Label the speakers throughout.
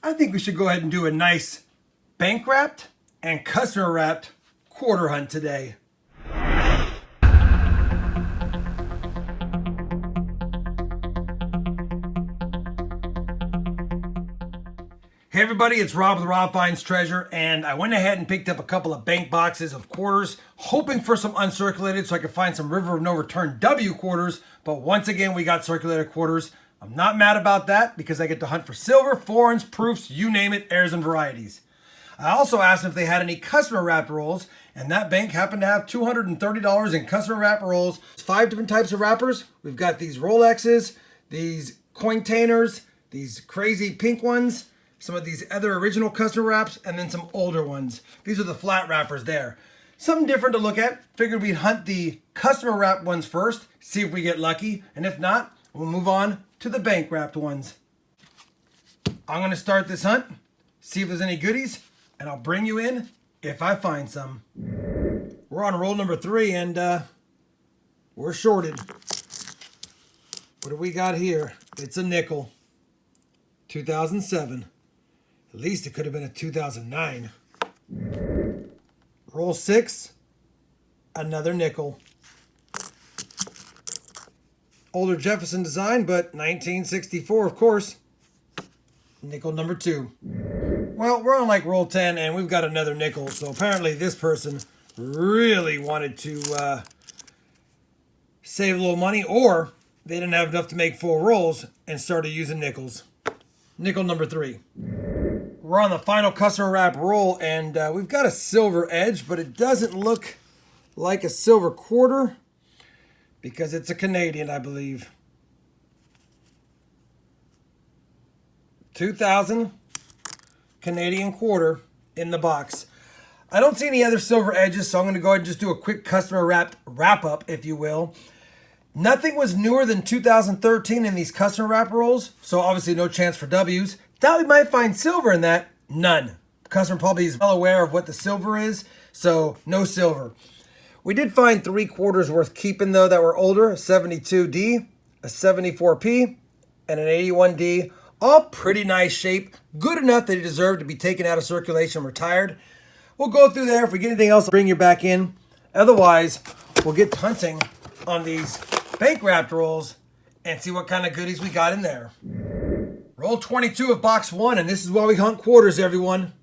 Speaker 1: I think we should go ahead and do a nice bank wrapped and customer wrapped quarter hunt today. Hey everybody, it's Rob with RobFindsTreasure, and I went ahead and picked up a couple of bank boxes of quarters, hoping for some uncirculated so I could find some River of No Return W quarters, but once again we got circulated quarters. I'm not mad about that because I get to hunt for silver, foreigns, proofs, you name it, heirs and varieties. I also asked if they had any customer wrapped rolls, and that bank happened to have $230 in customer wrap rolls. 5 different types of wrappers. We've got these Rolexes, these Cointainers, these crazy pink ones, some of these other original customer wraps, and then some older ones. These are the flat wrappers there. Something different to look at. Figured we'd hunt the customer wrap ones first, see if we get lucky, and if not, we'll move on to the bank wrapped ones. I'm gonna start this hunt, see if there's any goodies, and I'll bring you in if I find some. We're on roll number 3 and we're shorted. What do we got here? It's a nickel. 2007. At least it could have been a 2009. Roll 6, another nickel. Older Jefferson design, but 1964, of course. Nickel number 2. Well, we're on like roll 10 and we've got another nickel. So apparently this person really wanted to save a little money, or they didn't have enough to make full rolls and started using nickels. Nickel number 3. We're on the final customer wrap roll, and we've got a silver edge, but it doesn't look like a silver quarter because it's a Canadian, I believe. 2000 Canadian quarter in the box. I don't see any other silver edges, so I'm going to go ahead and just do a quick customer wrap up, if you will. Nothing was newer than 2013 in these customer wrap rolls, so obviously no chance for W's. Thought we might find silver in that. None. The customer probably is well aware of what the silver is, so no silver. We did find 3 quarters worth keeping though that were older, a 72D, a 74P, and an 81D. All pretty nice shape, good enough that they deserve to be taken out of circulation and retired. We'll go through there. If we get anything else, I'll bring you back in. Otherwise, we'll get hunting on these bank wrapped rolls and see what kind of goodies we got in there. Roll 22 of box 1, and this is why we hunt quarters, everyone.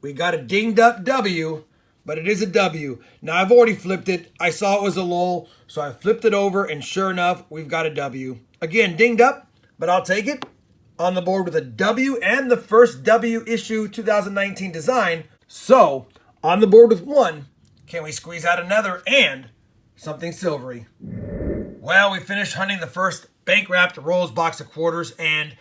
Speaker 1: We got a dinged up W, but it is a W. Now I've already flipped it. I saw it was a lull, so I flipped it over, and sure enough, we've got a W. Again, dinged up, but I'll take it. On the board with a W and the first W issue 2019 design. So, on the board with 1, can we squeeze out another and something silvery? Well, we finished hunting the first bank wrapped rolls box of quarters, and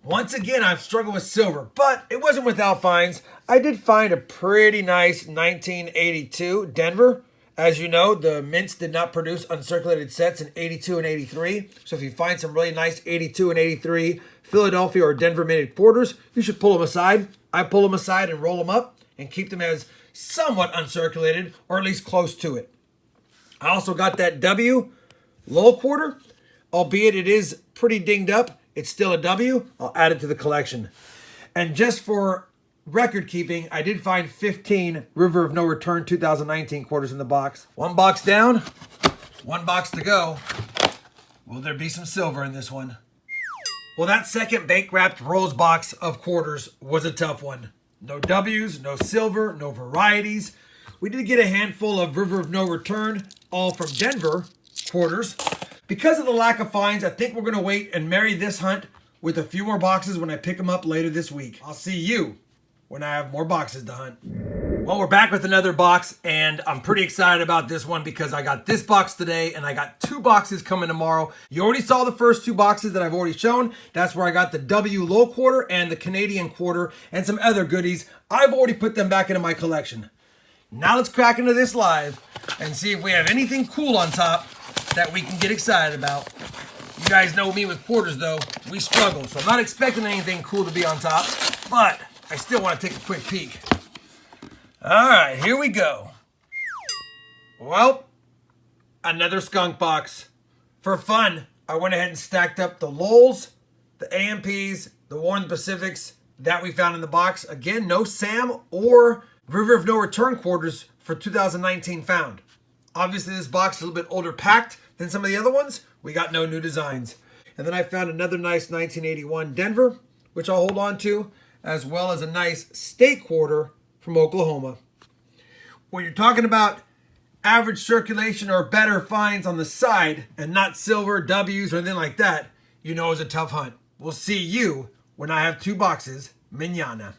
Speaker 1: once again I've struggled with silver, but it wasn't without finds. I did find a pretty nice 1982 Denver. As you know, the mints did not produce uncirculated sets in 82 and 83, so if you find some really nice 82 and 83 Philadelphia or Denver minted quarters, you should pull them aside. I pull them aside and roll them up and keep them as somewhat uncirculated, or at least close to it. I also got that W lull quarter. Albeit it is pretty dinged up, it's still a W. I'll add it to the collection. And just for record keeping, I did find 15 River of No Return 2019 quarters in the box. 1 box down, 1 box to go. Will there be some silver in this one? Well, that second bank wrapped rolls box of quarters was a tough one. No W's, no silver, no varieties. We did get a handful of River of No Return, all from Denver quarters. Because of the lack of finds, I think we're going to wait and marry this hunt with a few more boxes when I pick them up later this week. I'll see you when I have more boxes to hunt. Well, we're back with another box, and I'm pretty excited about this one because I got this box today, and I got 2 boxes coming tomorrow. You already saw the first 2 boxes that I've already shown. That's where I got the W low quarter and the Canadian quarter and some other goodies. I've already put them back into my collection. Now let's crack into this live and see if we have anything cool on top that we can get excited about. You guys know me with quarters though, we struggle, so I'm not expecting anything cool to be on top, but I still want to take a quick peek. All right, here we go. Well, another skunk box. For fun, I went ahead and stacked up the Lowells, the AMPs, the Warren Pacifics that we found in the box. Again, no Sam or River of No Return quarters for 2019 found. Obviously, this box is a little bit older packed than some of the other ones. We got no new designs. And then I found another nice 1981 Denver, which I'll hold on to, as well as a nice state quarter from Oklahoma. When you're talking about average circulation or better finds on the side and not silver, W's, or anything like that, you know it's a tough hunt. We'll see you when I have 2 boxes, mañana.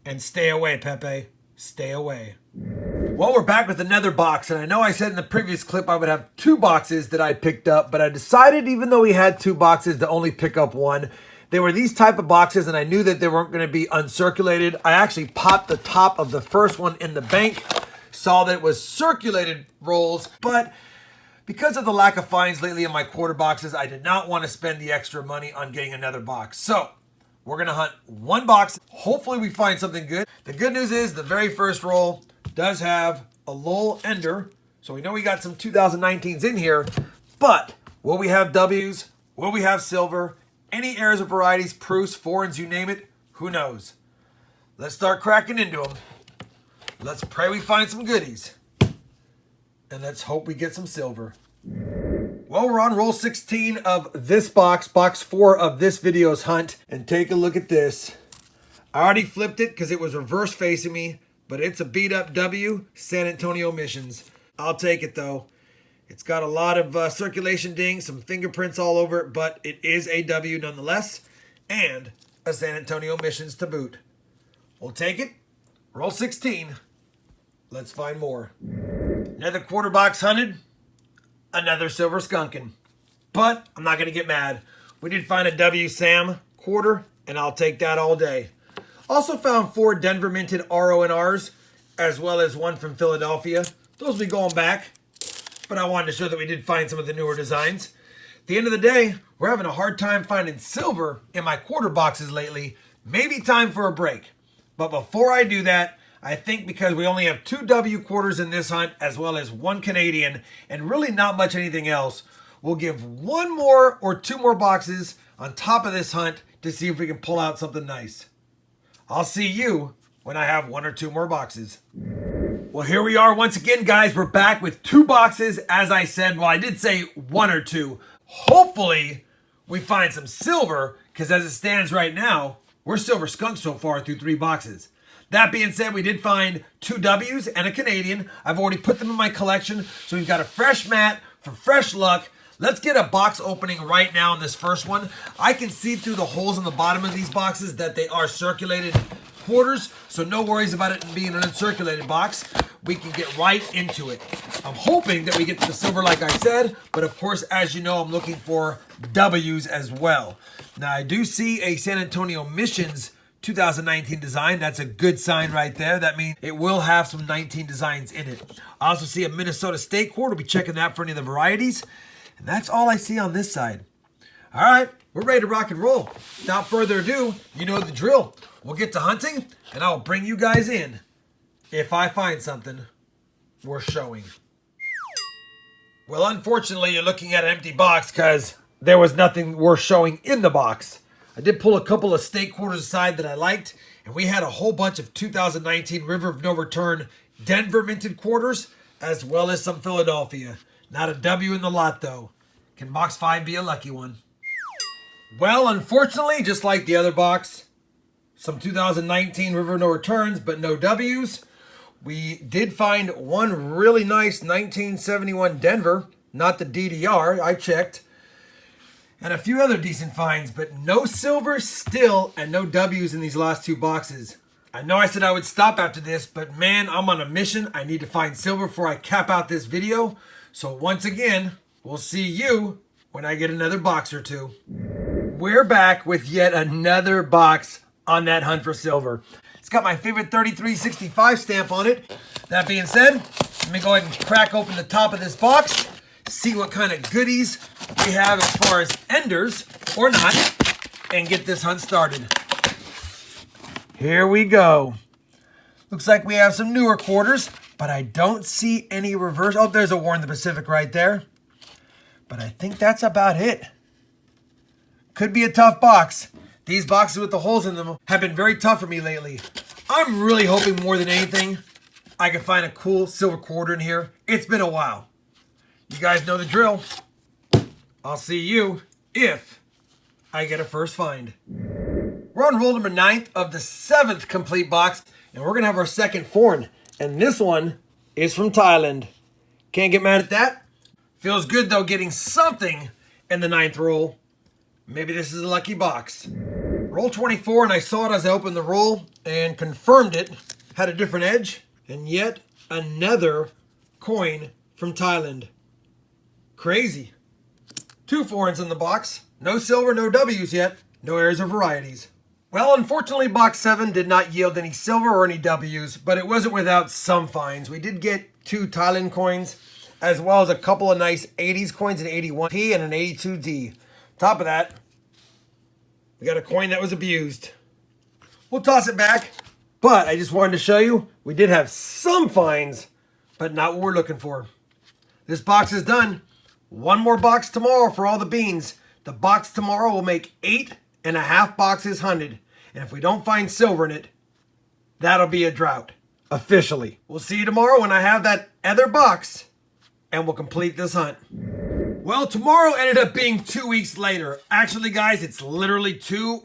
Speaker 1: And stay away, Pepe. Stay away. Well, we're back with another box, and I know I said in the previous clip I would have 2 boxes that I picked up, but I decided, even though we had 2 boxes, to only pick up 1. They were these type of boxes, and I knew that they weren't going to be uncirculated. I actually popped the top of the first one in the bank, saw that it was circulated rolls, but because of the lack of finds lately in my quarter boxes, I did not want to spend the extra money on getting another box. So we're going to hunt 1 box. Hopefully we find something good. The good news is the very first roll does have a Lowell Ender, so we know we got some 2019s in here, but will we have W's? Will we have silver? Any errors of varieties, proofs, foreigns, you name it, who knows? Let's start cracking into them. Let's pray we find some goodies. And let's hope we get some silver. Well, we're on roll 16 of this box, box 4 of this video's hunt. And take a look at this. I already flipped it because it was reverse facing me, but it's a beat up W, San Antonio Missions. I'll take it though. It's got a lot of circulation dings, some fingerprints all over it, but it is a W nonetheless, and a San Antonio Missions to boot. We'll take it. Roll 16. Let's find more. Another quarter box hunted. Another silver skunkin'. But I'm not going to get mad. We did find a W Sam quarter, and I'll take that all day. Also found 4 Denver minted RONRs, as well as 1 from Philadelphia. Those will be going back, but I wanted to show that we did find some of the newer designs. At the end of the day, we're having a hard time finding silver in my quarter boxes lately. Maybe time for a break. But before I do that, I think because we only have 2 W quarters in this hunt, as well as 1 Canadian, and really not much anything else, we'll give 1 more or 2 more boxes on top of this hunt to see if we can pull out something nice. I'll see you when I have 1 or 2 more boxes. Well, here we are once again, guys. We're back with 2 boxes, as I said. Well, I did say 1 or 2. Hopefully, we find some silver, because as it stands right now, we're silver skunked so far through 3 boxes. That being said, we did find 2 W's and a Canadian. I've already put them in my collection, so we've got a fresh mat for fresh luck. Let's get a box opening right now in this first one. I can see through the holes in the bottom of these boxes that they are circulated quarters, so no worries about it being an uncirculated box. We can get right into it. I'm hoping that we get to the silver like I said, but of course, as you know, I'm looking for W's as well. Now, I do see a San Antonio Missions 2019 design. That's a good sign right there. That means it will have some 19 designs in it. I also see a Minnesota State quarter. We'll be checking that for any of the varieties. And that's all I see on this side. All right, we're ready to rock and roll. Without further ado, you know the drill. We'll get to hunting, and I'll bring you guys in if I find something worth showing. Well, unfortunately, you're looking at an empty box because there was nothing worth showing in the box. I did pull a couple of state quarters aside that I liked, and we had a whole bunch of 2019 River of No Return Denver minted quarters, as well as some Philadelphia. Not a W in the lot, though. Can box 5 be a lucky one? Well, unfortunately, just like the other box, some 2019 River of No Returns, but no W's. We did find 1 really nice 1971 Denver, not the DDR, I checked. And a few other decent finds, but no silver still and no W's in these last 2 boxes. I know I said I would stop after this, but man, I'm on a mission. I need to find silver before I cap out this video. So once again, we'll see you when I get another box or 2. We're back with yet another box on that hunt for silver. It's got my favorite 3365 stamp on it. That being said, let me go ahead and crack open the top of this box, see what kind of goodies we have as far as enders or not, and get this hunt started. Here we go. Looks like we have some newer quarters, but I don't see any reverse. Oh, there's a Warren the Pacific right there. But I think that's about it. Could be a tough box. These boxes with the holes in them have been very tough for me lately. I'm really hoping more than anything I can find a cool silver quarter in here. It's been a while. You guys know the drill. I'll see you if I get a first find. We're on roll number 9 of the 7th complete box, and we're going to have our second foreign. And this one is from Thailand. Can't get mad at that. Feels good, though, getting something in the 9th roll. Maybe this is a lucky box. Roll 24, and I saw it as I opened the roll and confirmed it. Had a different edge, and yet another coin from Thailand. Crazy. 2 foreigns in the box. No silver, no W's yet. No errors or varieties. Well, unfortunately, box 7 did not yield any silver or any W's, but it wasn't without some finds. We did get 2 Thailand coins, as well as a couple of nice 80s coins, an 81P and an 82D. Top of that, we got a coin that was abused. We'll toss it back, but I just wanted to show you we did have some finds, but not what we're looking for. This box is done. One more box tomorrow for all the beans. The box tomorrow will make 8.5 boxes hunted. And if we don't find silver in it, that'll be a drought. Officially. We'll see you tomorrow when I have that other box and we'll complete this hunt. Well, tomorrow ended up being 2 weeks later. Actually, guys, it's literally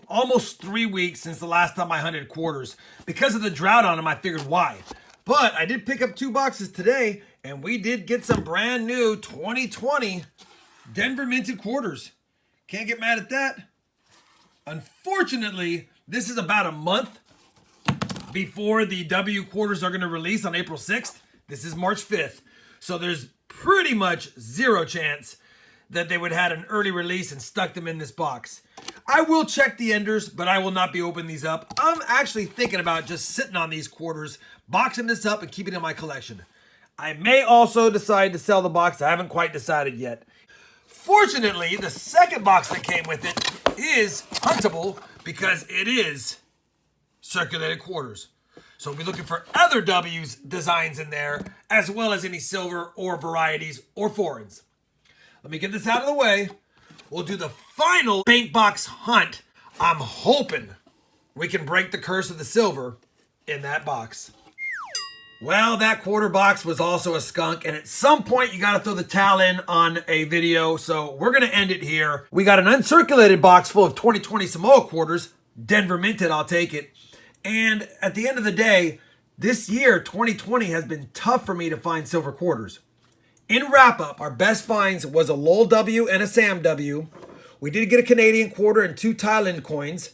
Speaker 1: almost 3 weeks since the last time I hunted quarters. Because of the drought on them, I figured why. But I did pick up 2 boxes today, and we did get some brand new 2020 Denver minted quarters. Can't get mad at that. Unfortunately, this is about a month before the W quarters are going to release on April 6th. This is March 5th. So there's pretty much zero chance that they would have had an early release and stuck them in this box. I will check the enders, but I will not be opening these up. I'm actually thinking about just sitting on these quarters, boxing this up and keeping it in my collection. I may also decide to sell the box. I haven't quite decided yet. Fortunately, the second box that came with it is huntable because it is circulated quarters. So we'll be looking for other W's designs in there, as well as any silver or varieties or foreigns. Let me get this out of the way. We'll do the final bank box hunt. I'm hoping we can break the curse of the silver in that box. Well, that quarter box was also a skunk, and at some point you got to throw the towel in on a video, so we're going to end it here. We got an uncirculated box full of 2020 Samoa quarters, Denver minted, I'll take it. And at the end of the day, this year, 2020, has been tough for me to find silver quarters. In wrap-up, our best finds was a Lowell W and a Sam W. We did get a Canadian quarter and 2 Thailand coins.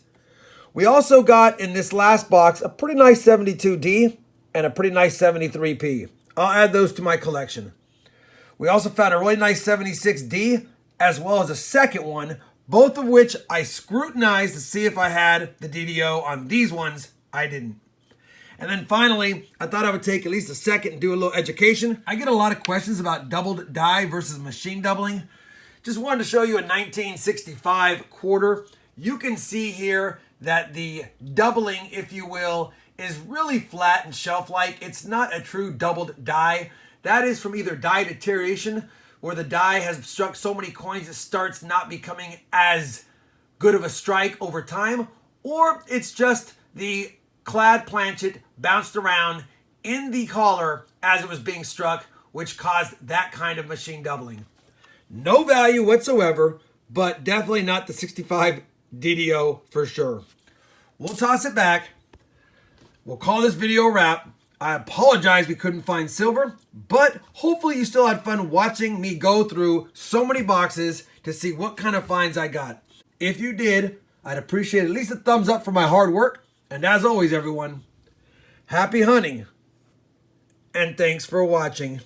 Speaker 1: We also got, in this last box, a pretty nice 72D and a pretty nice 73P. I'll add those to my collection. We also found a really nice 76D, as well as a second one, both of which I scrutinized to see if I had the DDO. On these ones, I didn't. And then finally, I thought I would take at least a second and do a little education. I get a lot of questions about doubled die versus machine doubling. Just wanted to show you a 1965 quarter. You can see here that the doubling, if you will, is really flat and shelf-like. It's not a true doubled die. That is from either die deterioration, where the die has struck so many coins it starts not becoming as good of a strike over time, or it's just the clad planchet bounced around in the collar as it was being struck, which caused that kind of machine doubling. No value whatsoever, but definitely not the 65 DDO for sure. We'll toss it back. We'll call this video a wrap. I apologize we couldn't find silver, but hopefully you still had fun watching me go through so many boxes to see what kind of finds I got. If you did, I'd appreciate at least a thumbs up for my hard work. And as always, everyone, happy hunting and thanks for watching.